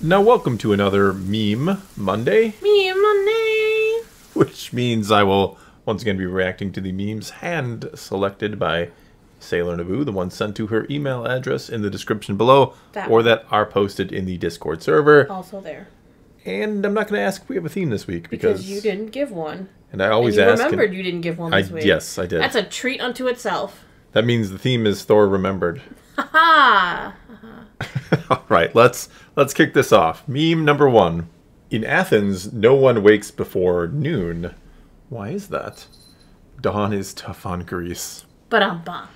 Now welcome to another Meme Monday. Meme Monday! Which means I will once again be reacting to the memes hand-selected by Sailor Naboo, the one sent to her email address in the description below, that are posted in the Discord server. Also there. And I'm not going to ask if we have a theme this week because you didn't give one. And I always and you ask. Remembered you didn't give one this week. Yes, I did. That's a treat unto itself. That means the theme is Thor remembered. Ha ha! All right, let's kick this off. Meme number 1. In Athens, no one wakes before noon. Why is that? Dawn is tough on Greece. Ba-dum-bum.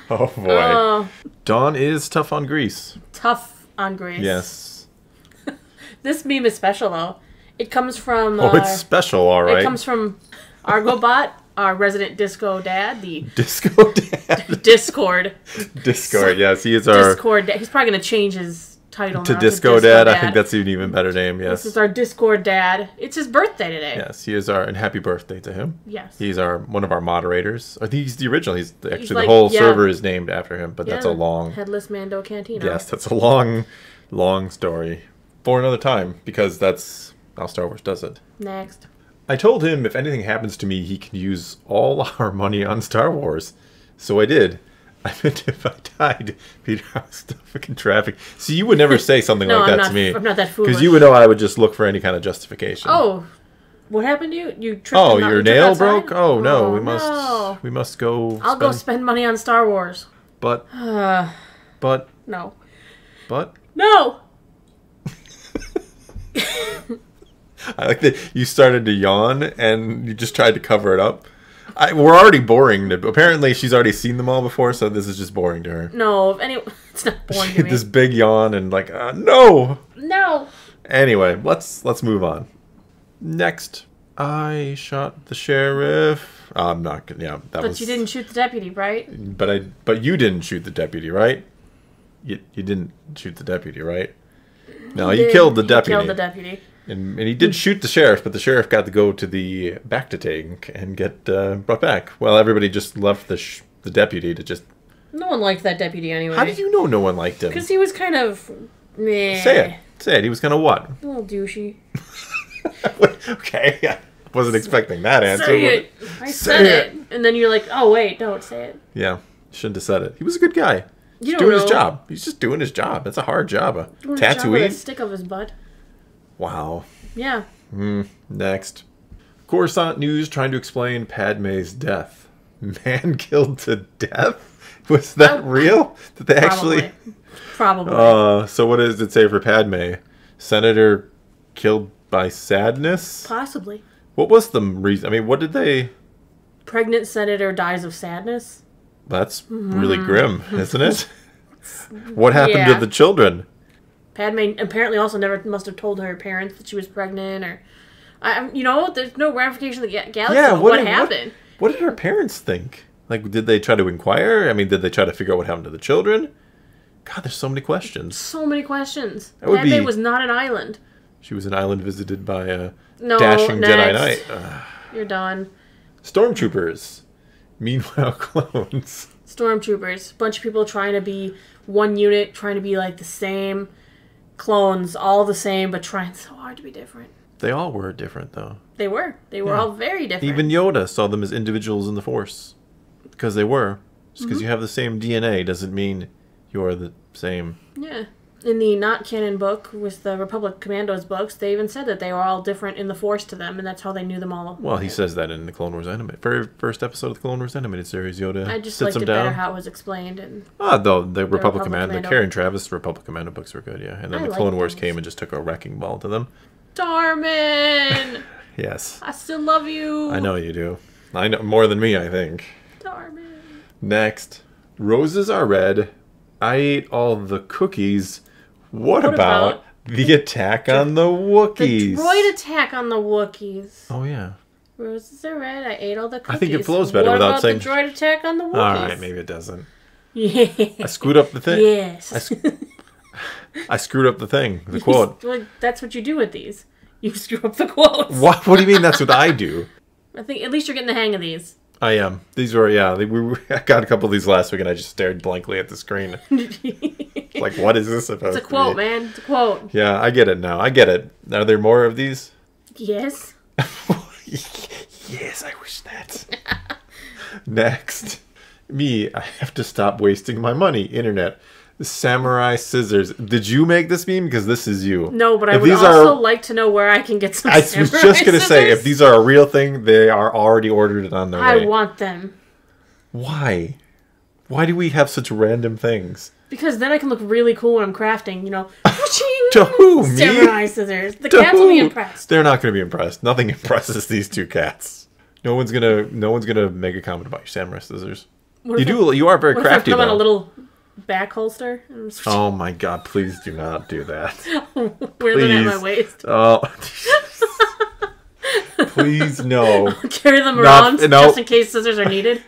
Oh boy. Dawn is tough on Greece. Tough on Greece. Yes. This meme is special though. It comes from... oh, it's special, all right. It comes from Argobot, our resident disco dad. The Disco dad? Discord. Discord, yes. He is our... Discord dad. He's probably going to change his title to now Disco Dad. I think that's an even better name, yes. This is our Discord dad. It's his birthday today. Yes, he is our... And happy birthday to him. Yes. He's one of our moderators. I think he's the original. He's actually the whole server is named after him, but that's a long... Headless Mando Cantina. Yes, that's a long, long story. For another time, because that's how Star Wars does it. Next. I told him if anything happens to me, he can use all our money on Star Wars. So I did. I meant if I died, Peter, I was stuck in traffic. See, you would never say something like that to me. I'm not that foolish. Because you would know I would just look for any kind of justification. Oh, what happened to you? You tripped. Oh, your nail broke? Oh no, we must go. I'll go spend money on Star Wars. But no. But No. I like that you started to yawn and you just tried to cover it up. We're already boring. Apparently, she's already seen them all before, so this is just boring to her. No, it's not boring to me. This big yawn and like, no. No. Anyway, let's move on. Next, I shot the sheriff. I'm not gonna. Yeah, But you didn't shoot the deputy, right? But you didn't shoot the deputy, right? You didn't shoot the deputy, right? No, you killed the deputy. He killed the deputy. And he did shoot the sheriff, but the sheriff got to go to the back to tank and get brought back. Well, everybody just left the deputy to just... No one liked that deputy anyway. How did you know no one liked him? Because he was kind of... meh. Say it. He was kind of what? A little douchey. Okay, I wasn't expecting that answer. Say it. I said it. And then you're like, oh, wait, don't say it. Yeah, shouldn't have said it. He was a good guy. He's doing his job. He's just doing his job. That's a hard job. Tatooine. A stick of his butt. Wow. Yeah. Next. Coruscant news trying to explain Padmes' death. Man killed to death? Was that real? Did they actually... Probably. So what does it say for Padme? Senator killed by sadness? Possibly. What was the reason? I mean, what did they... Pregnant senator dies of sadness? That's really grim, isn't it? What happened to the children? Padme apparently also never must have told her parents that she was pregnant, or, there's no ramification of the galaxy. Yeah, what happened? What did her parents think? Like, did they try to inquire? I mean, did they try to figure out what happened to the children? God, there's so many questions. So many questions. Padme was not an island. She was an island visited by a dashing Jedi Knight. You're done. Stormtroopers. Meanwhile, clones. Stormtroopers. Bunch of people trying to be one unit, trying to be like the same. Clones, all the same, but trying so hard to be different. They all were different, though. They were. They were all very different. Even Yoda saw them as individuals in the Force. Because they were. Just because you have the same DNA doesn't mean you're the same. Yeah. In the not canon book, with the Republic Commandos books, they even said that they were all different in the Force to them, and that's how they knew them all. Well, he says that in the Clone Wars animated. Very first episode of the Clone Wars animated series, Yoda I just sits liked him it down. better how it was explained. And though the Republic Commando, the Karen Traviss Republic Commando books were good, yeah. And then the Clone Wars came and just took a wrecking ball to them. Darman! Yes. I still love you. I know you do. I know more than me, I think. Darman. Next. Roses are red. I ate all the cookies. What about the attack on the Wookiees? The droid attack on the Wookiees. Oh, yeah. Roses are red. I ate all the cookies. I think it flows better without saying... What about the droid attack on the Wookiees? All right, maybe it doesn't. Yeah. I screwed up the thing. Yes. I screwed up the thing, the quote. Well, that's what you do with these. You screw up the quotes. What do you mean that's what I do? I think at least you're getting the hang of these. I am. These were, yeah. I got a couple of these last week, and I just stared blankly at the screen. Like, what is this supposed to be? It's a quote, man. It's a quote. Yeah, I get it now. I get it. Are there more of these? Yes. Yes, I wish that. Next. Me, I have to stop wasting my money. Internet. Samurai scissors. Did you make this meme? Because this is you. No, but I would also like to know where I can get some samurai scissors. I was just going to say, if these are a real thing, they are already ordered on their way. I want them. Why? Why do we have such random things? Because then I can look really cool when I'm crafting, you know. To who? Me? Samurai scissors. The cats will be impressed. They're not going to be impressed. Nothing impresses these two cats. No one's gonna make a comment about your samurai scissors. You are very crafty, though. Put them on a little back holster. Oh my god! Please do not do that. Wear them at my waist. Oh, please no. Carry them around just in case scissors are needed.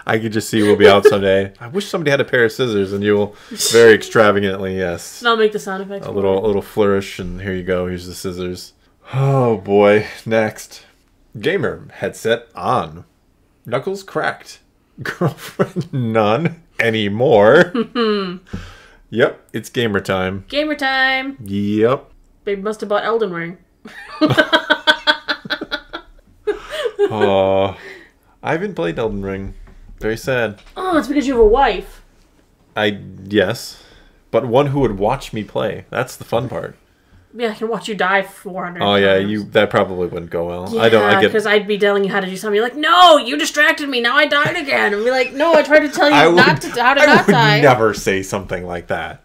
I could just see we'll be out someday. I wish somebody had a pair of scissors, and you will very extravagantly, yes. And I'll make the sound effects. A little flourish, and here you go. Here's the scissors. Oh boy! Next, gamer headset on. Knuckles cracked. Girlfriend none anymore. Yep, it's gamer time. Gamer time. Yep. Babe must have bought Elden Ring. Oh, I haven't played Elden Ring. Very sad. Oh, it's because you have a wife. Yes, but one who would watch me play. That's the fun part. Yeah, I can watch you die 400 Oh, yeah, times. that probably wouldn't go well. Yeah, because I'd be telling you how to do something. You're like, no, you distracted me. Now I died again. And be like, no, I tried to tell you how to not die. I would never say something like that.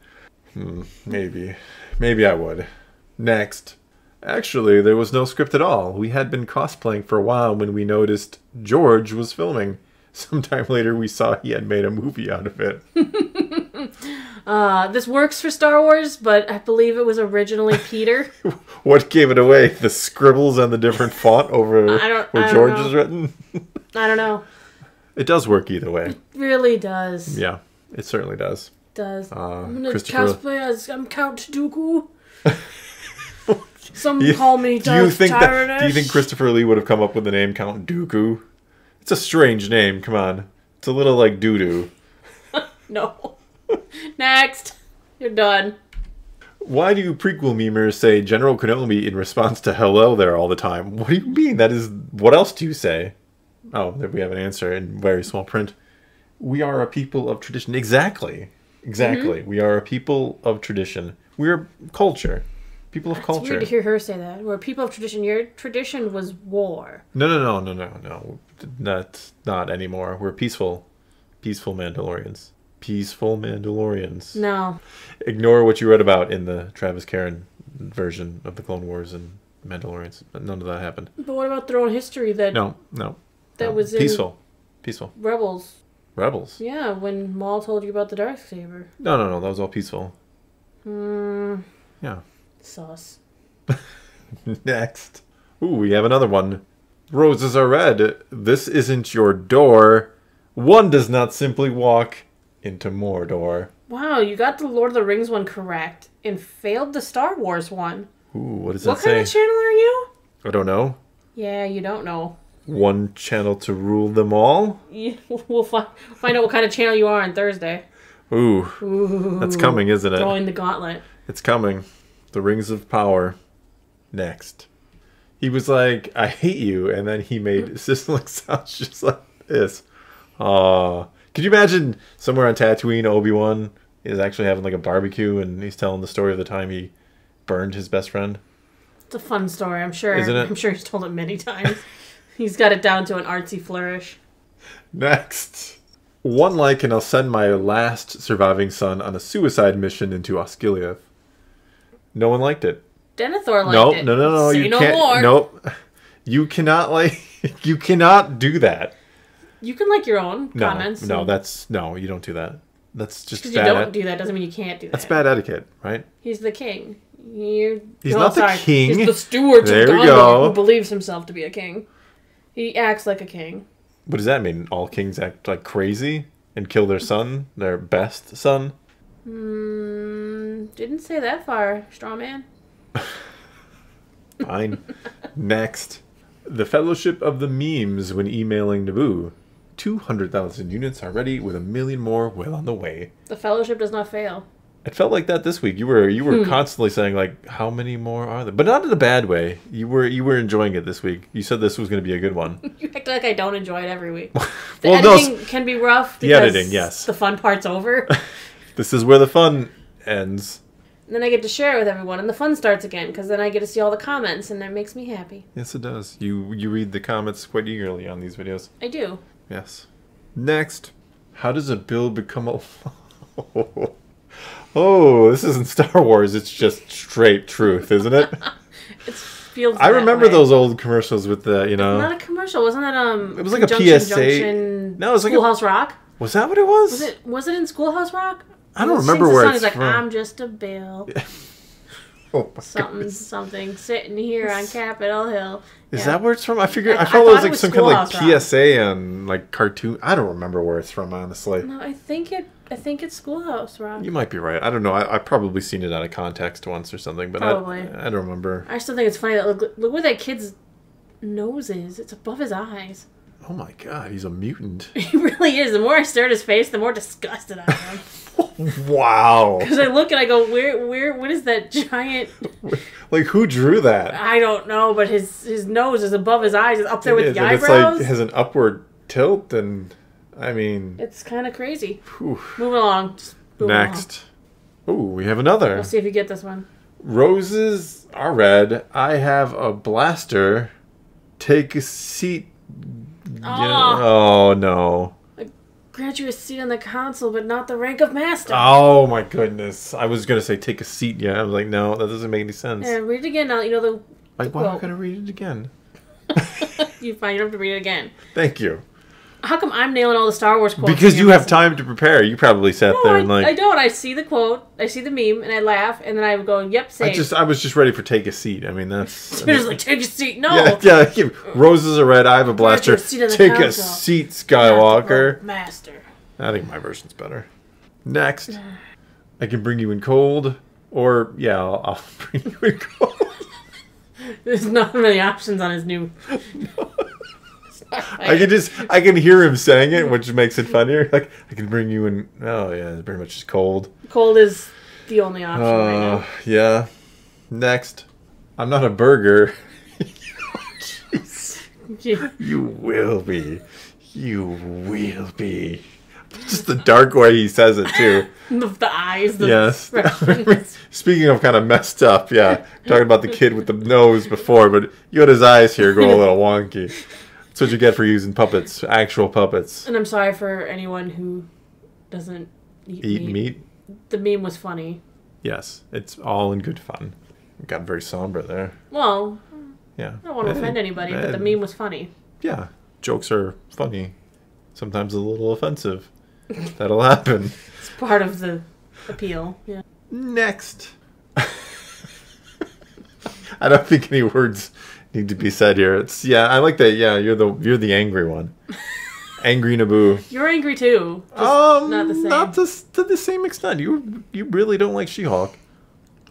Maybe. Maybe I would. Next. Actually, there was no script at all. We had been cosplaying for a while when we noticed George was filming. Sometime later, we saw he had made a movie out of it. This works for Star Wars, but I believe it was originally Peter. What gave it away? The scribbles on the different font over where George is written? I don't know. It does work either way. It really does. Yeah, it certainly does. It does. I'm going to cosplay as Count Dooku. Some call me Darth Tyrannus. Do you think Christopher Lee would have come up with the name Count Dooku? It's a strange name, come on. It's a little like doo-doo. No. Next. You're done. Why do prequel memers say General Kenobi in response to hello there all the time? What do you mean? What else do you say? Oh, there we have an answer in very small print. We are a people of tradition. Exactly. Mm-hmm. We are a people of tradition. We're culture. People of culture. It's weird to hear her say that. We're people of tradition. Your tradition was war. No. Not anymore. We're peaceful Mandalorians. Peaceful Mandalorians. No. Ignore what you read about in the Travis Karen version of the Clone Wars and Mandalorians. None of that happened. But what about their own history that... No. That was peaceful. Rebels. Yeah, when Maul told you about the Darksaber. No. That was all peaceful. Yeah. Sus. Next. Ooh, we have another one. Roses are red. This isn't your door. One does not simply walk into Mordor. Wow, you got the Lord of the Rings one correct and failed the Star Wars one. Ooh, what does that say? What kind of channel are you? I don't know. Yeah, you don't know. One channel to rule them all? Yeah, we'll find out what kind of channel you are on Thursday. Ooh. That's coming, isn't it? Throwing the gauntlet. It's coming. The Rings of Power. Next. He was like, I hate you, and then he made sizzling sounds just like this. Could you imagine somewhere on Tatooine, Obi-Wan is actually having like a barbecue, and he's telling the story of the time he burned his best friend? It's a fun story, I'm sure. Isn't it? I'm sure he's told it many times. He's got it down to an artsy flourish. Next. One like, and I'll send my last surviving son on a suicide mission into Osgiliath. No one liked it. Denethor liked it. No. Say no more. Nope. You cannot you cannot do that. You can like your own comments. No, you don't do that. That's just because you don't do that doesn't mean you can't do that. That's bad etiquette, right? He's the king. He's not the king. He's the steward of Gondor who believes himself to be a king. He acts like a king. What does that mean? All kings act like crazy and kill their son, their best son? Didn't say that far, straw man. Fine. Next. The Fellowship of the Memes when emailing Naboo. 200,000 units are ready with 1 million more well on the way. The Fellowship does not fail. It felt like that this week. You were constantly saying like, how many more are there? But not in a bad way. You were enjoying it this week. You said this was going to be a good one. You act like I don't enjoy it every week. The Well, editing can be rough because the editing, yes. the fun part's over. This is where the fun ends. And then I get to share it with everyone, and the fun starts again, because then I get to see all the comments, and that makes me happy. Yes, it does. You read the comments quite eagerly on these videos. I do. Yes. Next, how does a bill become a... Oh, this isn't Star Wars. It's just straight truth, isn't it? It feels. I remember those old commercials with the, you know. It's not a commercial, wasn't that It was like a PSA. Junction, No, it was like Schoolhouse Rock. Was that what it was? Was it in Schoolhouse Rock? I don't remember where it's like, from. I'm just a bill. Oh something sitting here on Capitol Hill. Is that where it's from? I thought it was like some kind of like PSA and like cartoon. I don't remember where it's from, honestly. No, I think it's Schoolhouse Rock. You might be right. I don't know. I probably seen it out of context once or something, but probably. I don't remember. I still think it's funny that look where that kid's nose is. It's above his eyes. Oh my god, he's a mutant. He really is. The more I stare at his face, the more disgusted I am. Wow. Because I look and I go, what is that giant... Like, who drew that? I don't know, but his nose is above his eyes. It's up there with the eyebrows. It's like, it has an upward tilt, and, I mean... It's kind of crazy. Whew. Moving along. Next. Oh, we have another. We'll see if you get this one. Roses are red. I have a blaster. Take a seat. Oh, no. Grant you a seat on the council, but not the rank of master. Oh my goodness! I was gonna say take a seat. Yeah, I was like, no, that doesn't make any sense. Yeah, read it again now. You know the. Like, why am I gonna read it again? You don't have to read it again. Thank you. How come I'm nailing all the Star Wars quotes? Because you have time to prepare. You probably sat there and like. I don't. I see the quote, I see the meme, and I laugh, and then I would go, "Yep, same." I was just ready for take a seat. I mean, that's. Just like take a seat. No. Yeah. Roses are red. I have a blaster. Take a seat, Skywalker. Master. I think my version's better. Next, I can bring you in cold, or yeah, I'll bring you in cold. There's not many options on his new. No. I can hear him saying it, which makes it funnier. Like, I can bring you in. Oh yeah, it's pretty much just cold. Cold is the only option right now. Yeah. Next, I'm not a burger. Jeez. You will be. You will be. Just the dark way he says it too. The eyes. Yes. Speaking of kind of messed up, yeah. Talking about the kid with the nose before, but you had his eyes here go a little wonky. That's what you get for using puppets, actual puppets. And I'm sorry for anyone who doesn't eat meat. The meme was funny. Yes, it's all in good fun. It got very somber there. Well, yeah. I don't want to offend anybody, but the meme was funny. Yeah, jokes are funny. Sometimes a little offensive. That'll happen. It's part of the appeal. Yeah. Next. I don't think any words need to be said here. It's I like that. Yeah, you're the angry one. Angry Naboo. You're angry too. Just not the same. Not to the same extent. You really don't like She-Hulk.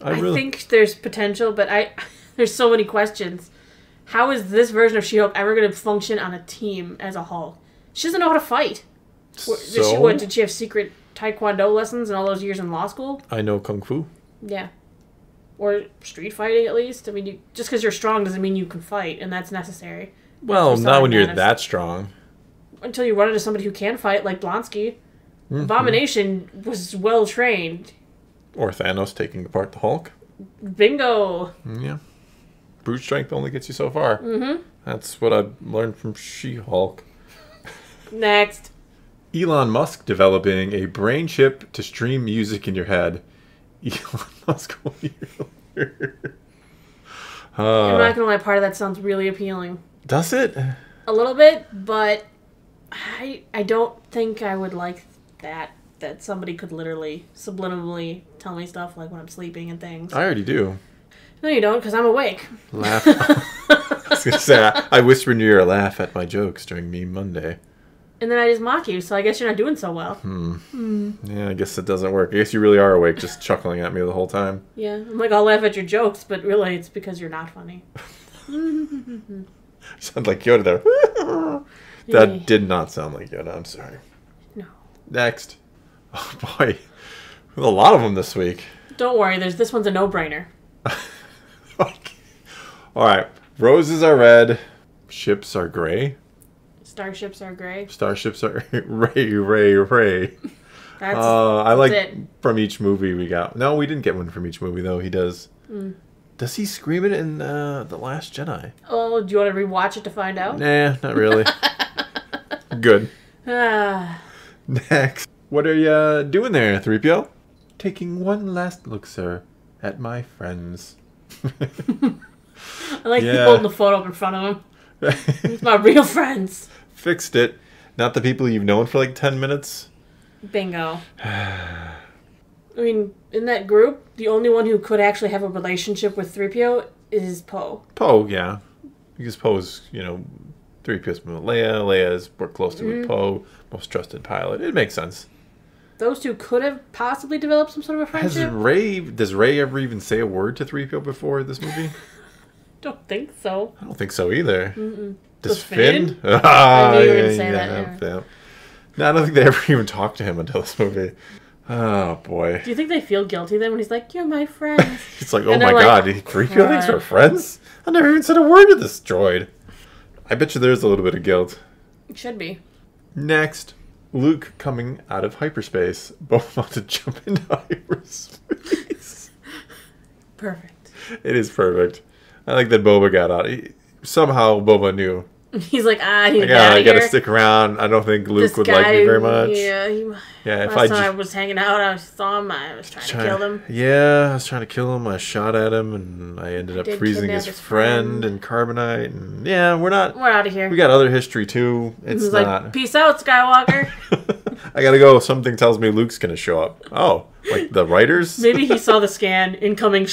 I think there's potential, but there's so many questions. How is this version of She-Hulk ever going to function on a team as a Hulk? She doesn't know how to fight. Did she have secret taekwondo lessons in all those years in law school? I know kung fu. Yeah. Or street fighting, at least. I mean, just because you're strong doesn't mean you can fight, and that's necessary. Well, not when you're that strong. Until you run into somebody who can fight, like Blonsky. Mm-hmm. Abomination was well trained. Or Thanos taking apart the Hulk. Bingo. Yeah. Brute strength only gets you so far. Mm-hmm. That's what I've learned from She-Hulk. Next. Elon Musk developing a brain chip to stream music in your head. Elon Musk. I'm not gonna lie, part of that sounds really appealing. Does it? A little bit, but I don't think I would like that somebody could literally subliminally tell me stuff like when I'm sleeping and things. I already do. No, you don't, because I'm awake. Laugh. I was gonna say I whisper in your ear, laugh at my jokes during Meme Monday. And then I just mock you, so I guess you're not doing so well. Yeah, I guess it doesn't work. I guess you really are awake, just chuckling at me the whole time. Yeah, I'm like, I'll laugh at your jokes, but really it's because you're not funny. Sound like Yoda there. That did not sound like Yoda. I'm sorry. No. Next. Oh boy, a lot of them this week. Don't worry. This one's a no-brainer. All right. Roses are red. Ships are gray. Starships are gray. Starships are ray. I like it. From each movie we got. No, we didn't get one from each movie though. He does. Does he scream it in The Last Jedi? Oh, do you want to rewatch it to find out? Nah, not really. Good. Next. What are you doing there, 3PO? Taking one last look, sir, at my friends. I like holding the photo up in front of him. It's my real friends. Fixed it. Not the people you've known for like 10 minutes. Bingo. I mean, in that group, the only one who could actually have a relationship with 3PO is Poe. Poe, yeah. Because Poe's, 3PO's been with Leia. Leia's worked closely with Poe. Most trusted pilot. It makes sense. Those two could have possibly developed some sort of a friendship. Does Rey ever even say a word to 3PO before this movie? Don't think so. I don't think so either. Does Finn? I knew you were going to say that. Yeah. No, I don't think they ever even talked to him until this movie. Oh, boy. Do you think they feel guilty then when he's like, you're my friend? It's like, oh my god, 3PO thinks we're friends? I never even said a word to this droid. I bet you there's a little bit of guilt. It should be. Next, Luke coming out of hyperspace. Boba about to jump into hyperspace. Perfect. It is perfect. I like that Boba got out. Somehow Boba knew. He's like, I gotta stick around. I don't think Luke would like me very much. Yeah, last time I was hanging out, I saw him. I was trying to kill him. Yeah, I was trying to kill him. I shot at him, and I ended up freezing his friend in carbonite. And yeah, we're out of here. We got other history too. It's He's not. Like, peace out, Skywalker. I gotta go. Something tells me Luke's gonna show up. Oh, like the writers? Maybe he saw the scan incoming.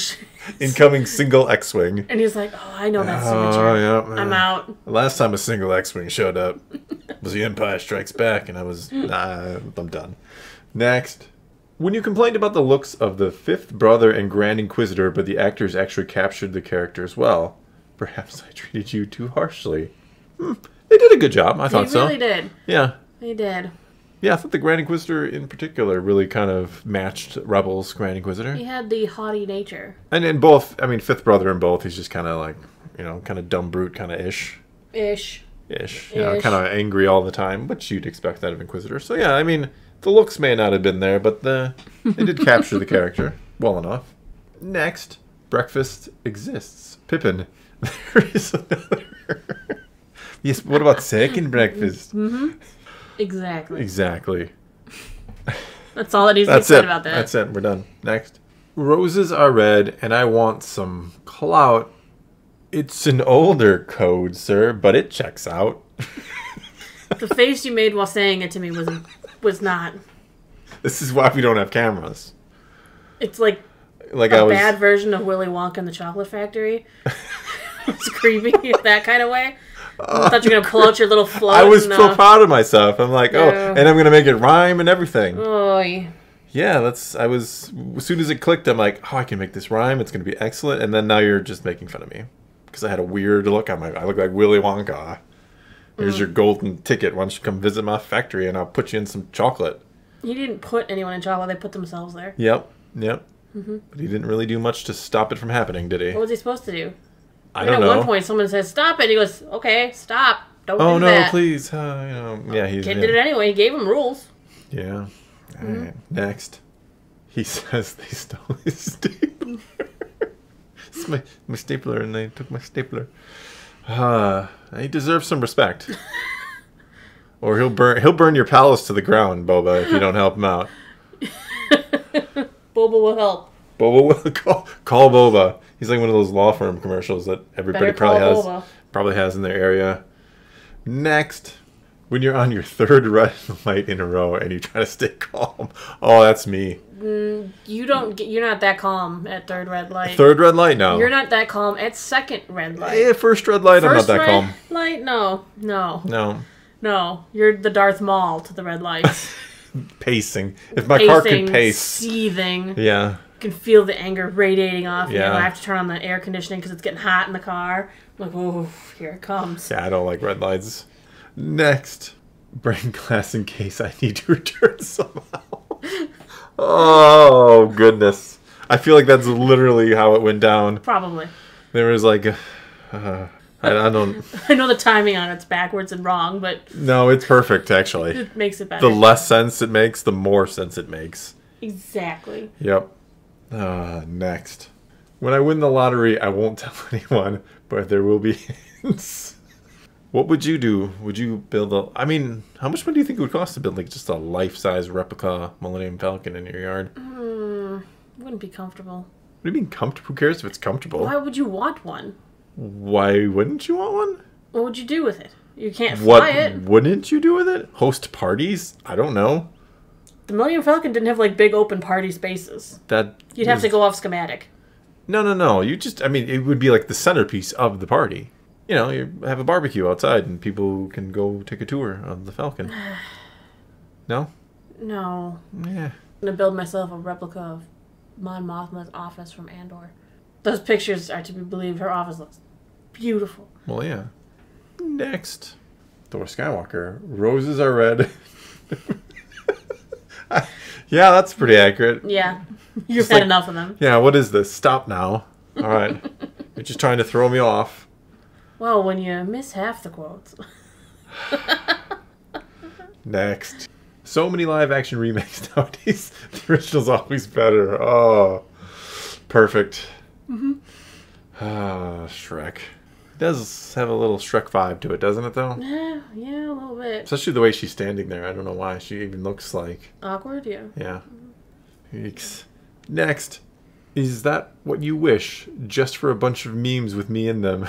Incoming single X-wing. And he's like, oh, I know that signature. Yeah. I'm out. The last time a single X-wing showed up was The Empire Strikes Back, and I was, I'm done. Next. When you complained about the looks of the fifth brother and Grand Inquisitor, but the actors actually captured the characters well, perhaps I treated you too harshly. They did a good job. I thought so. They really did. Yeah. They did. Yeah, I thought the Grand Inquisitor in particular really kind of matched Rebels' Grand Inquisitor. He had the haughty nature. And in both, I mean, fifth brother in both, he's just kind of like, kind of dumb brute, kind of ish. Ish. Kind of angry all the time, which you'd expect out of Inquisitor. So yeah, I mean, the looks may not have been there, but they did capture the character well enough. Next, breakfast exists. Pippin. There is another. Yes, what about second breakfast? Exactly. That's all that needs to be said about that. That's it. We're done. Next. Roses are red, and I want some clout. It's an older code, sir, but it checks out. The face you made while saying it to me was not. This is why we don't have cameras. It's like a bad version of Willy Wonka and the Chocolate Factory. It's creepy that kind of way. I thought you were going to pull out your little float. I was so proud of myself. I'm like, and I'm going to make it rhyme and everything. Yeah, as soon as it clicked, I'm like, I can make this rhyme. It's going to be excellent. And then now you're just making fun of me. Because I had a weird look on I look like Willy Wonka. Here's your golden ticket. Why don't you come visit my factory and I'll put you in some chocolate. He didn't put anyone in chocolate. They put themselves there. Yep. But he didn't really do much to stop it from happening, did he? What was he supposed to do? I don't know. At one point, someone says, stop it. He goes, okay, stop. Don't do that. Oh, no, please. He did it anyway. He gave him rules. Yeah. All right. Next. He says they stole his stapler. It's my stapler, and they took my stapler. He deserves some respect. Or he'll burn your palace to the ground, Boba, if you don't help him out. Boba will help. Boba will call Boba. He's like one of those law firm commercials that everybody probably has in their area. Next, when you're on your third red light in a row and you try to stay calm. Oh, that's me. You're not that calm at third red light. Third red light, no. You're not that calm at second red light. Yeah, first red light, I'm not that calm. First red light, no. You're the Darth Maul to the red lights. Pacing. If my car could pace. Seething. Yeah. You can feel the anger radiating off. Yeah. I have to turn on the air conditioning because it's getting hot in the car. Like, oh, here it comes. Yeah, I don't like red lights. Next. Bring glass in case I need to return somehow. Oh, goodness. I feel like that's literally how it went down. Probably. There was like... I don't... I know the timing on it's backwards and wrong, but... No, it's perfect, actually. It makes it better. The less sense it makes, the more sense it makes. Exactly. Yep. Next. When I win the lottery, I won't tell anyone, but there will be hints. What would you do? Would you build a... I mean, how much money do you think it would cost to build like just a life-size replica Millennium Falcon in your yard? Wouldn't be comfortable. What do you mean comfortable? Who cares if it's comfortable? Why would you want one? Why wouldn't you want one? What would you do with it? You can't fly it. What wouldn't you do with it? Host parties? I don't know. The Millennium Falcon didn't have like big open party spaces. You'd have to go off schematic. No. You just... I mean, it would be like the centerpiece of the party. You know, you have a barbecue outside and people can go take a tour of the Falcon. No? No. Yeah. I'm going to build myself a replica of Mon Mothma's office from Andor. Those pictures are to be believed. Her office looks beautiful. Well, yeah. Next. Thor Skywalker. Roses are red. Yeah, that's pretty accurate. Yeah. You've had enough of them. Yeah, what is this? Stop now. All right. You're just trying to throw me off. Well, when you miss half the quotes. Next. So many live-action remakes nowadays. The original's always better. Oh, perfect. Shrek. It does have a little Shrek vibe to it, doesn't it, though? Yeah, a little bit. Especially the way she's standing there. I don't know why. She even looks like... Awkward, yeah. Yeah. Yikes. Next. Is that what you wish? Just for a bunch of memes with me in them.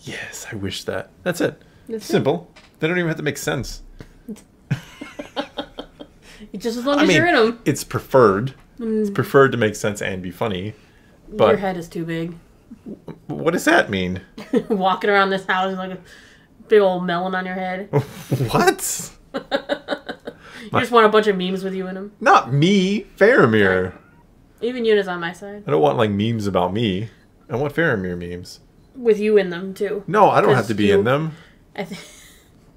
Yes, I wish that. That's it. It's simple. They don't even have to make sense. Just as long as you're in them. It's preferred. It's preferred to make sense and be funny. But your head is too big. What does that mean? Walking around this house with like a big old melon on your head. What? You just want a bunch of memes with you in them? Not me. Faramir. Even Yuna's on my side. I don't want like memes about me. I want Faramir memes. With you in them, too. No, I don't have to be in them.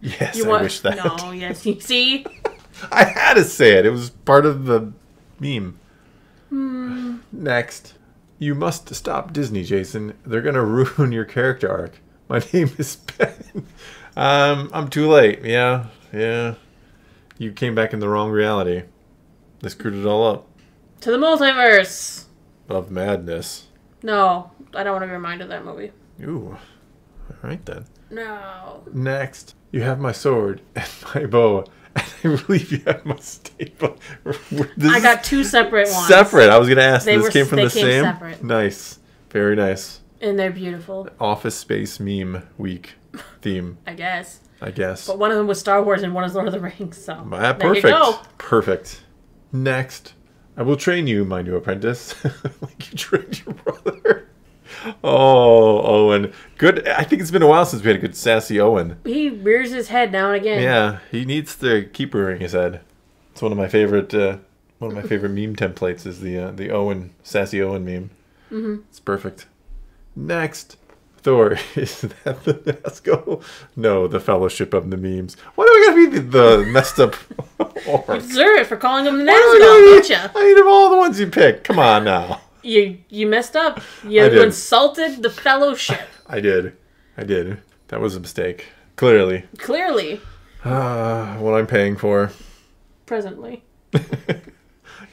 Yes, I wish that. No, yes. You see? I had to say it. It was part of the meme. Next. You must stop Disney, Jason. They're going to ruin your character arc. My name is Ben. I'm too late. Yeah. You came back in the wrong reality. They screwed it all up. To the multiverse. Of madness. No, I don't want to be reminded of that movie. Ooh. All right, then. No. Next. You have my sword and my bow. And I believe you have my staple. I got two separate ones. Separate. I was going to ask. This came from the same? Separate. Nice. Very nice. And they're beautiful. Office Space Meme Week theme. I guess. But one of them was Star Wars and one is Lord of the Rings. So perfect. There you go. Perfect. Next. I will train you, my new apprentice. Like you trained your brother. Oh, Owen. Good. I think it's been a while since we had a good sassy Owen. He rears his head now and again. Yeah, he needs to keep rearing his head. It's one of my favorite meme templates is the Owen, sassy Owen meme. It's perfect. Next. Thor, is that the NAZGUL? No, the Fellowship of the Memes. Why do I gotta be the messed up orc? You deserve it for calling him the NAZGUL, don't you? I mean, of all the ones you picked, come on now. You messed up. You insulted the Fellowship. I did. That was a mistake. Clearly. What I'm paying for. Presently.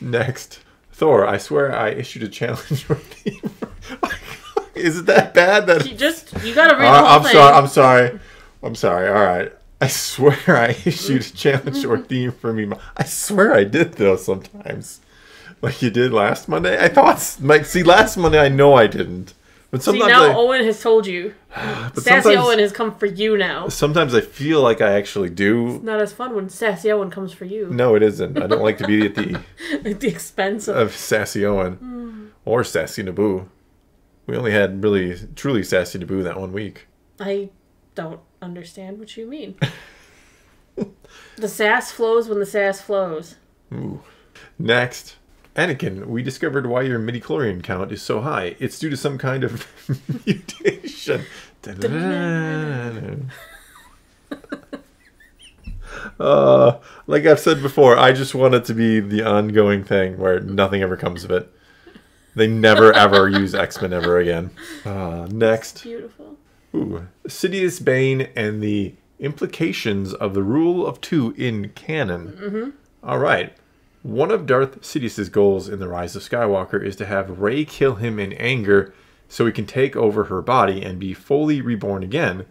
Next. Thor, I swear I issued a challenge with theme. Is it that bad that... You gotta read the whole thing. I'm sorry. All right. I swear I issued a challenge or theme for me. I swear I did, though, sometimes. Like you did last Monday? I thought... See, last Monday I know I didn't. But sometimes Owen has told you. Sassy Owen has come for you now. Sometimes I feel like I actually do. It's not as fun when Sassy Owen comes for you. No, it isn't. I don't like to be at the... at the expense of Sassy Owen. Or Sassy Naboo. We only had really, truly Sassy Naboo that 1 week. I don't understand what you mean. The sass flows when the sass flows. Ooh. Next. Anakin, we discovered why your midichlorian count is so high. It's due to some kind of mutation. Like I've said before, I just want it to be the ongoing thing where nothing ever comes of it. They never ever use X-Men ever again. Next. Beautiful. Ooh, Sidious, Bane, and the implications of the rule of two in canon. All right. One of Darth Sidious's goals in The Rise of Skywalker is to have Rey kill him in anger so he can take over her body and be fully reborn again.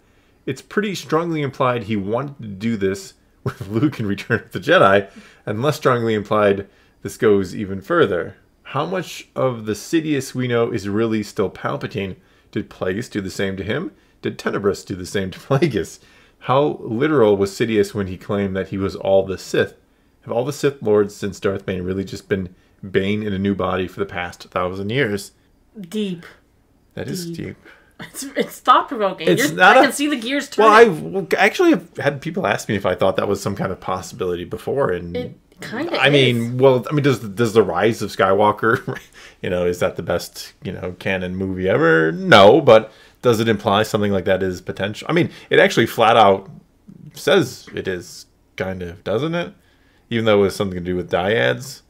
It's pretty strongly implied he wanted to do this with Luke in Return of the Jedi, and less strongly implied this goes even further. How much of the Sidious we know is really still Palpatine? Did Plagueis do the same to him? Did Tenebrous do the same to Plagueis? How literal was Sidious when he claimed that he was all the Sith? Have all the Sith Lords since Darth Bane really just been Bane in a new body for the past 1,000 years? Deep. That is deep. It's thought-provoking. I can see the gears Well, turning. I've actually had people ask me if I thought that was some kind of possibility before, and it kind of is. I mean, does the Rise of Skywalker, is that the best, canon movie ever? No, but does it imply something like that is potential? I mean, it actually flat out says it is, kind of, doesn't it? Even though it was something to do with dyads.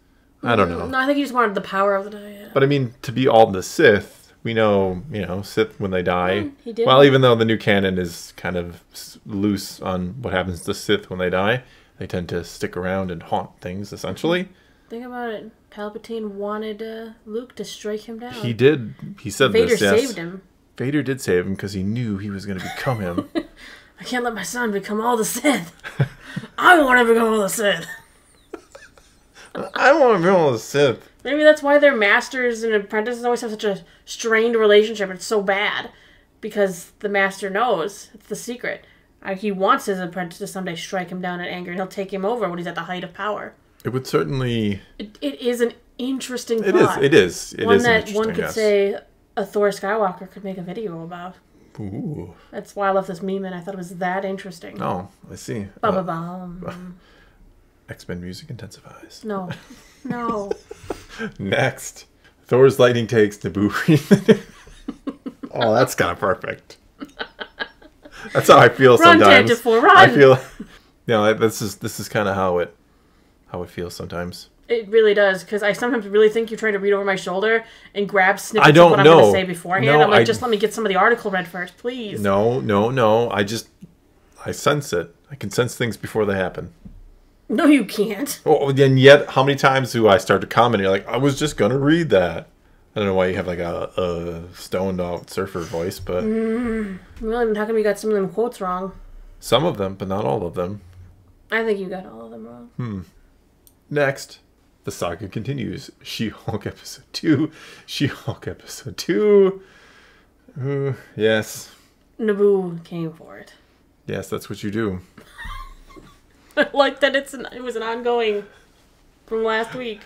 I don't know. No, I think he just wanted the power of the dyad. But I mean, to be all the Sith, we know, Sith when they die. He did. Well, even though the new canon is kind of loose on what happens to Sith when they die, they tend to stick around and haunt things, essentially. Think about it. Palpatine wanted Luke to strike him down. He did. He said Vader saved him. Vader did save him because he knew he was going to become him. I can't let my son become all the Sith. I want to become all the Sith. I want to become all the Sith. Maybe that's why their masters and apprentices always have such a strained relationship. It's so bad. Because the master knows. It's the secret. He wants his apprentice to someday strike him down in anger, and he'll take him over when he's at the height of power. It would certainly... It is an interesting thought. It is. One that one could say a Thor Skywalker could make a video about. Ooh. That's why I love this meme, and I thought it was that interesting. Oh, I see. X-Men music intensifies. No. No. Next. Thor's lightning takes Naboo. Oh, that's kind of perfect. That's how I feel sometimes. Run! I feel... this is kind of how it feels sometimes. It really does, because I sometimes really think you're trying to read over my shoulder and grab snippets of what I'm going to say beforehand. No, I'm like, just let me get some of the article read first, please. No. I sense it. I can sense things before they happen. No, you can't. Oh, and yet, how many times do I start to comment? You're like, I was just going to read that. I don't know why you have like a stoned out surfer voice, but... Well, how come you got some of them quotes wrong? Some of them, but not all of them. I think you got all of them wrong. Next, the saga continues. She-Hulk episode 2. She-Hulk episode 2. Yes. Naboo came for it. Yes, that's what you do. I like that it was an ongoing from last week.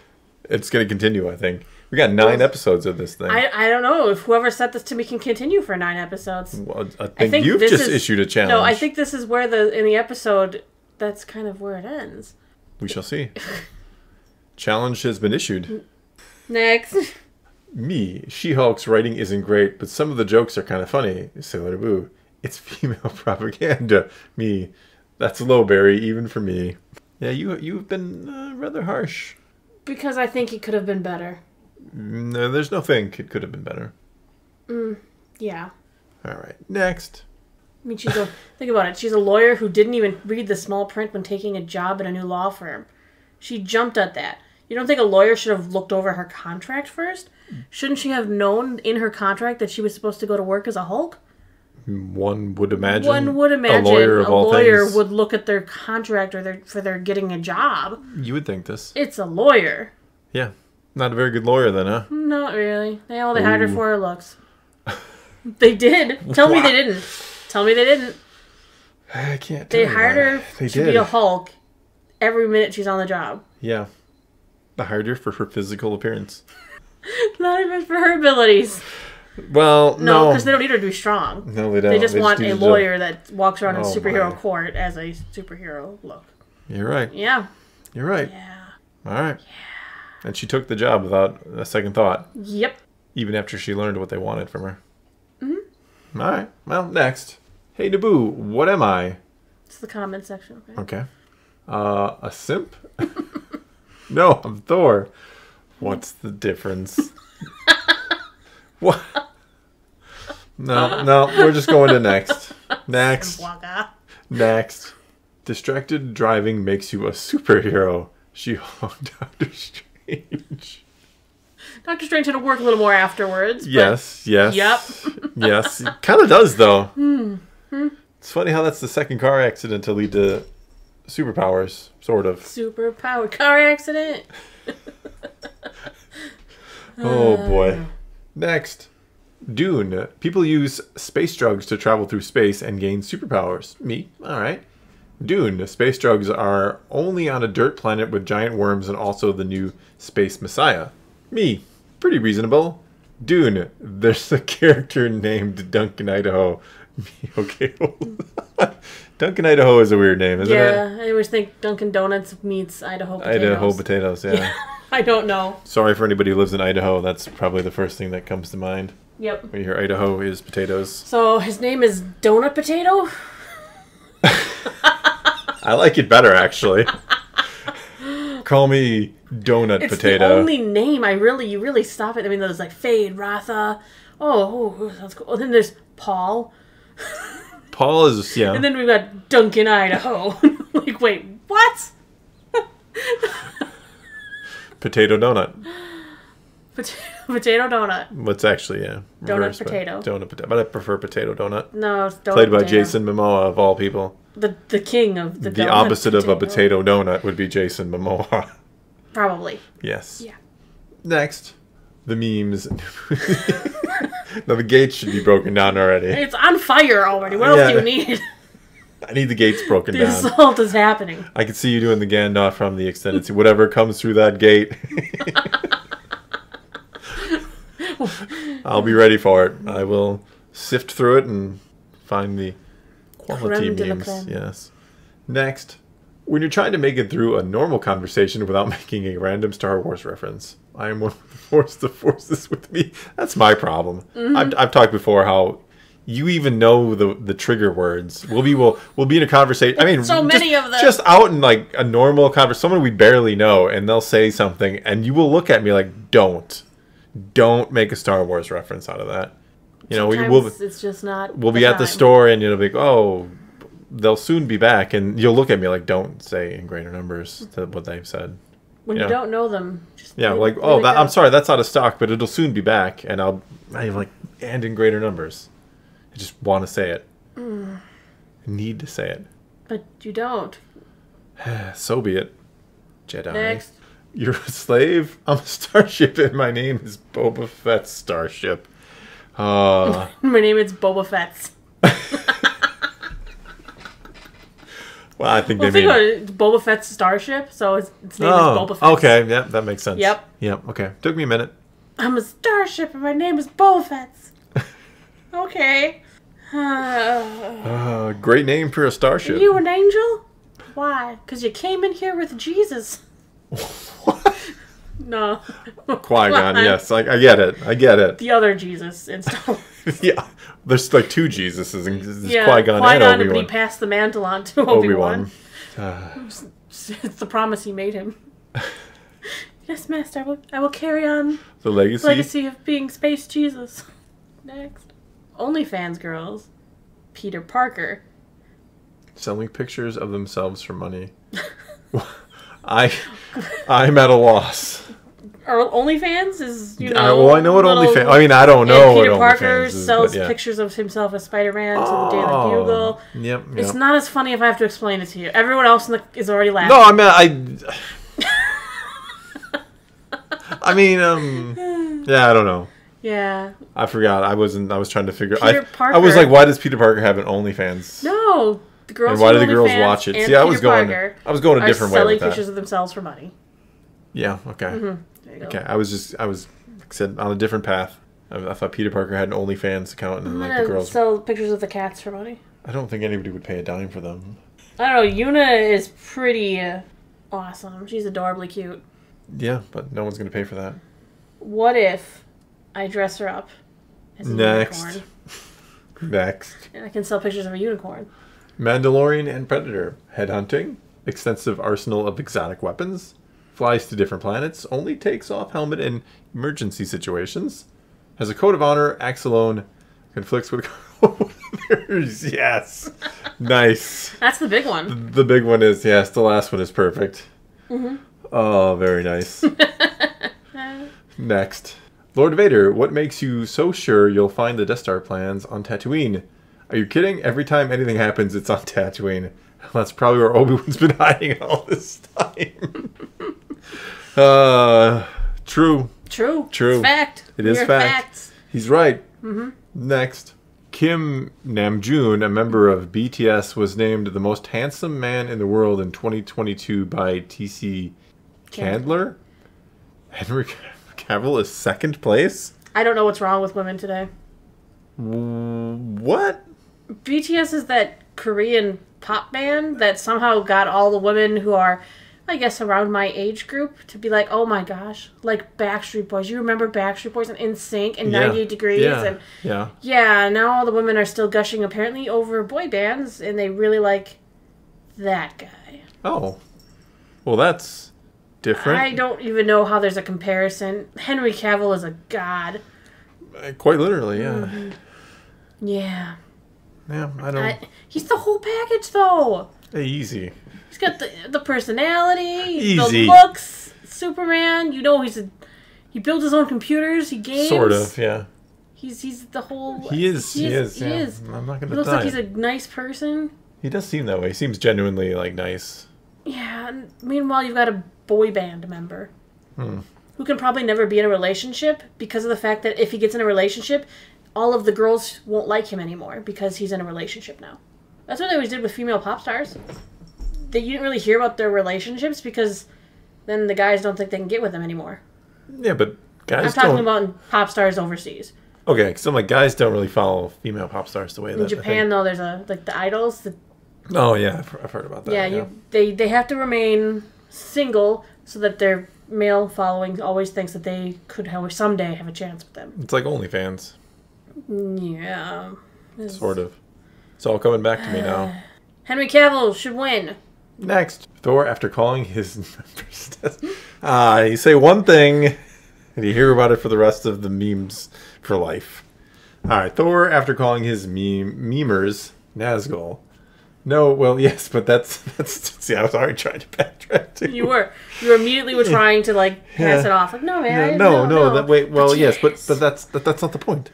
It's going to continue, I think. We got 9 episodes of this thing. I don't know if whoever set this to me can continue for 9 episodes. Well, I think you've just issued a challenge. No, I think this is where in the episode, that's kind of where it ends. We shall see. Challenge has been issued. Next. Me. She-Hulk's writing isn't great, but some of the jokes are kind of funny. Sailor Naboo. It's female propaganda. Me. That's low, Barry, even for me. Yeah, you've been rather harsh. Because I think it could have been better. No, there's no think it could have been better. Yeah. All right, next. I mean, think about it. She's a lawyer who didn't even read the small print when taking a job at a new law firm. She jumped at that. You don't think a lawyer should have looked over her contract first? Shouldn't she have known in her contract that she was supposed to go to work as a Hulk? One would imagine. A lawyer would look at their contract for their getting a job. You would think this. It's a lawyer. Yeah. Not a very good lawyer then, huh? Not really. They hired her for her looks. They did. Tell me they didn't. Tell me they didn't. I can't They hired her to be a Hulk every minute she's on the job. Yeah. They hired her for her physical appearance. Not even for her abilities. Well, no. because they don't need her to be strong. No, they don't. They just want a lawyer that walks around in superhero court as a superhero look. You're right. Yeah. You're right. Yeah. All right. Yeah. And she took the job without a second thought. Yep. Even after she learned what they wanted from her. Mm-hmm. All right. Well, next. Hey, Naboo, what am I? It's the comment section. Okay. A simp? No, I'm Thor. What's the difference? What? No, we're just going to next. Next. Next. Distracted driving makes you a superhero. She hung Dr. Strange. Dr. Strange had to work a little more afterwards. Yes. Yep. Yes. It kind of does, though. It's funny how that's the second car accident to lead to superpowers, sort of. Superpower car accident. Oh, boy. Next. Dune. People use space drugs to travel through space and gain superpowers. Me? All right. Dune. Space drugs are only on a dirt planet with giant worms and also the new space messiah. Me. Pretty reasonable. Dune. There's a character named Duncan Idaho. Me. Okay. Duncan Idaho is a weird name, isn't it? Yeah, I always think Dunkin' Donuts meets Idaho potatoes. Idaho potatoes, yeah. I don't know. Sorry for anybody who lives in Idaho. That's probably the first thing that comes to mind. Yep. When you hear Idaho is potatoes. So his name is Donut Potato? I like it better, actually. Call me Donut it's Potato. It's the only name you really stop it. I mean, there's like Fade, Ratha. Oh, sounds cool. And then there's Paul. Paul is, yeah. And then we've got Duncan, Idaho. Like, wait, what? Potato donut. Potato donut. What's actually, yeah. Donut potato. Donut potato. But I prefer potato donut. No, it's donut Played by potato. Jason Momoa, of all people. The king of the donut. The opposite of a potato donut would be Jason Momoa. Probably. Yes. Yeah. Next. The memes. No, the gates should be broken down already. It's on fire already. What else do you need? I need the gates broken The down. assault is happening. I can see you doing the Gandalf from the extended scene. Whatever comes through that gate. I'll be ready for it. I will sift through it and find the quality memes. Yes. Next. When you're trying to make it through a normal conversation without making a random Star Wars reference. I am one of the Force. The Force is with me. That's my problem. Mm-hmm. I've talked before how you even know the trigger words. We'll be in a conversation. I mean, so many of them. Just out in like a normal conversation, someone we barely know, and they'll say something, and you will look at me like, don't make a Star Wars reference out of that. You know, it's just not. We'll be at the store, and you'll be like, oh, they'll soon be back, and you'll look at me like, don't say in greater numbers what they've said. When you don't know them. Just like, oh, I'm sorry, that's out of stock, but it'll soon be back, and and in greater numbers. I just want to say it. I need to say it. But you don't. So be it. Jedi. Next. You're a slave? I'm a starship, and my name is Boba Fett's starship. My name is Boba Fett's. Well, I think they mean... It's Boba Fett's starship, so its name is Boba Fett. Okay, yeah, that makes sense. Yep, okay. Took me a minute. I'm a starship, and my name is Boba Fett's. Okay. Great name for a starship. Are you an angel? Why? Because you came in here with Jesus. What? No. Qui-Gon, yes. I get it. The other Jesus in Star Wars. Yeah. There's like two Jesuses. Qui-Gon and Obi-Wan. But he passed the mantle on to Obi-Wan. It's the promise he made him. Yes, Master. I will carry on the legacy of being Space Jesus. Next. OnlyFans girls. Peter Parker. Selling pictures of themselves for money. I'm at a loss. OnlyFans is, I know what OnlyFans. I mean, I don't know what OnlyFans is. Peter Parker sells pictures of himself as Spider-Man to the Daily Bugle. Yep. It's not as funny if I have to explain it to you. Everyone else is already laughing. No, I mean, yeah, I don't know. Yeah. I forgot. I was trying to figure. Peter Parker. I was like, why does Peter Parker have an OnlyFans? No, the girls. And why do the girls watch it? See, I was going a different way with that. Selling pictures of themselves for money. Yeah. Okay. Mm-hmm. There you go. Okay. I was like I said, on a different path. I thought Peter Parker had an OnlyFans account, and like the girls sell pictures of the cats for money. I don't think anybody would pay a dime for them. I don't know. Yuna is pretty awesome. She's adorably cute. Yeah, but no one's going to pay for that. What if I dress her up as a unicorn? Next. And I can sell pictures of a unicorn. Mandalorian and Predator. Headhunting. Extensive arsenal of exotic weapons. Flies to different planets. Only takes off helmet in emergency situations. Has a code of honor. Acts alone. Conflicts with... Yes. Nice. That's the big one. The big one is, yes, the last one is perfect. Mm-hmm. Oh, very nice. Next. Lord Vader, what makes you so sure you'll find the Death Star plans on Tatooine? Are you kidding? Every time anything happens, it's on Tatooine. That's probably where Obi-Wan's been hiding all this time. True. It's fact. It is fact. Facts. He's right. Mm-hmm. Next. Kim Namjoon, a member of BTS, was named the most handsome man in the world in 2022 by T.C. Chandler. Henry Cavill is second place? I don't know what's wrong with women today. What? BTS is that Korean pop band that somehow got all the women who are, I guess, around my age group to be like, oh my gosh, like Backstreet Boys. You remember Backstreet Boys and NSYNC and 98 Degrees? Yeah, now all the women are still gushing apparently over boy bands and they really like that guy. Oh. Well, that's different. I don't even know how there's a comparison. Henry Cavill is a god. Quite literally, yeah. Mm-hmm. Yeah. Yeah, I don't... he's the whole package, though. Hey, easy. He's got the personality, easy. The looks. Superman, you know, he builds his own computers, he games. Sort of, yeah. He's the whole... He is. I'm not going to He looks like he's a nice person. He does seem that way. He seems genuinely, like, nice. Yeah, and meanwhile, you've got a boy band member who can probably never be in a relationship because of the fact that if he gets in a relationship, all of the girls won't like him anymore because he's in a relationship now. That's what they always did with female pop stars. You didn't really hear about their relationships because then the guys don't think they can get with them anymore. Yeah, but guys I'm talking about pop stars overseas. Okay, so like guys don't really follow female pop stars the way that in Japan, though, there's the idols. Oh yeah, I've heard about that. Yeah, they have to remain single so that their male following always thinks that they could someday have a chance with them. It's like OnlyFans. Yeah. Sort of. It's all coming back to me now. Henry Cavill should win. Next. Thor, after calling his numbers... you say one thing, and you hear about it for the rest of the memes for life. Alright, Thor, after calling his memers NAZGUL. No, well, yes, but that's see, I was already trying to backtrack too. You were immediately trying to pass it off. Like, no, man, no. That wait, well, yes, but that's not the point.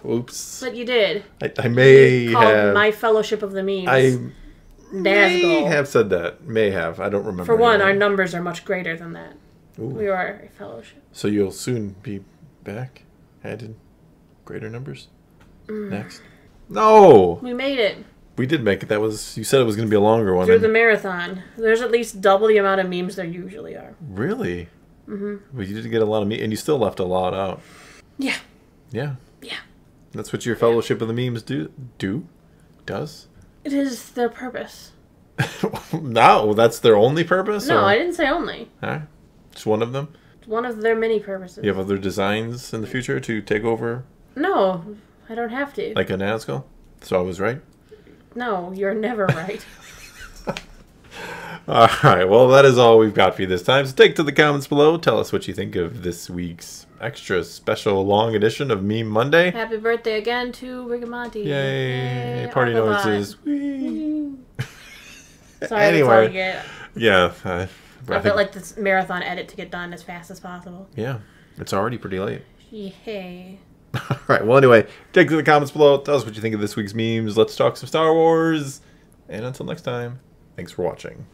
Oops. But you did. I may have my fellowship of the memes. I may have said that. May have. I don't remember. For one, our numbers are much greater than that. Ooh. We are a fellowship. So you'll soon be back, added greater numbers. Next. No. We made it. We did make it. You said it was going to be a longer one. Through the marathon. There's at least double the amount of memes there usually are. Really? Mm-hmm. Well, you did get a lot of memes, and you still left a lot out. Yeah. Yeah. That's what your fellowship of the memes does? It is their purpose. No, that's their only purpose? No, I didn't say only. Huh? Just one of them? It's one of their many purposes. You have other designs in the future to take over? No, I don't have to. Like a NAZGUL? So I was right? No, you're never right. Alright, well that is all we've got for you this time. So take to the comments below. Tell us what you think of this week's extra special long edition of Meme Monday. Happy birthday again to Rigamonti. Yay. Party noises. Sorry, anyway. That's all you get. Yeah. I felt like this marathon edit to get done as fast as possible. Yeah. It's already pretty late. Yay. Alright, well anyway, take to the comments below. Tell us what you think of this week's memes. Let's talk some Star Wars. And until next time, thanks for watching.